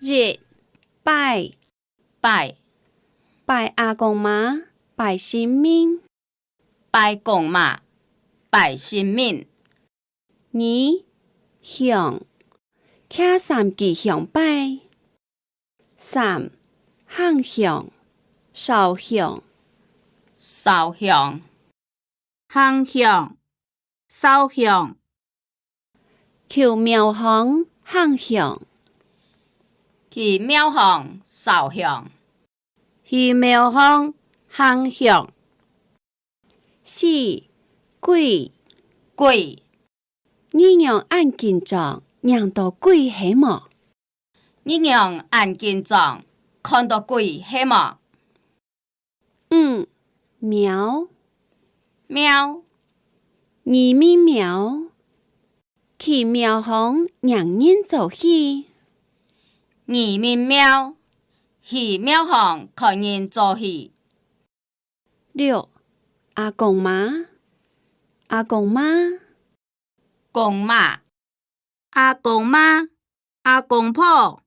日拜拜拜阿公妈，拜神明。拜公妈，拜神明。二向倚三吉向拜。三向向烧向烧香行向、烧向、求庙方向向。去庙方烧香。去庙方行向。四鬼鬼你娘按紧张，让到鬼黑么？你娘按紧张，看到鬼黑么？苗喵二米苗，去庙方让人做戏。二面喵，去庙方看人做戏。六阿公妈阿公妈公妈阿公妈、阿公婆，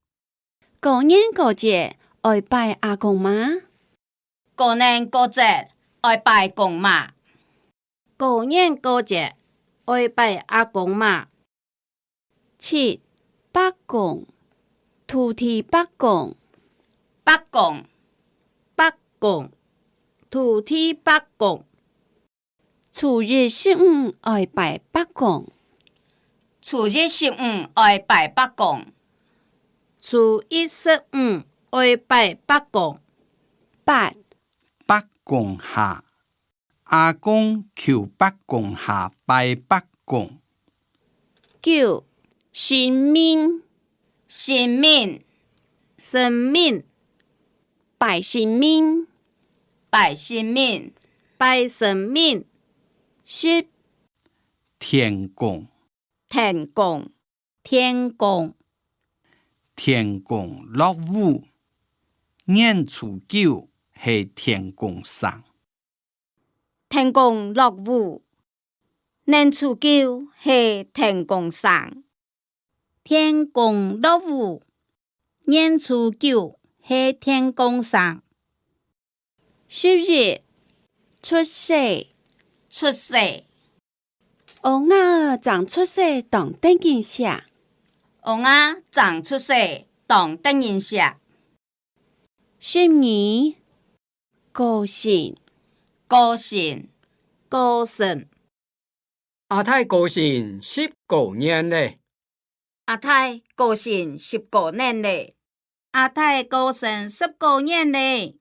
过年过节爱拜阿公妈。过年过节爱拜公妈。过年过节爱拜阿公妈。七北公土地北公北公北公、土地北公，初日15爱拜北公。初一15爱拜北公。初一15爱拜北公。八北公下，阿公求北公下拜北公。九神明神明神明、拜神明。拜神明。拜神明。十天公，天公天公、天公落雨，年初九是天公生。天公落雨，年初九是天公生。天公落雨，年初九是天公生。10日出世，出世，王儿长出世当等件写。王啊长出世当等人写。 12高兴高兴高神、阿太高興19年嘞，阿太高興19年嘞。阿太高神19年嘞。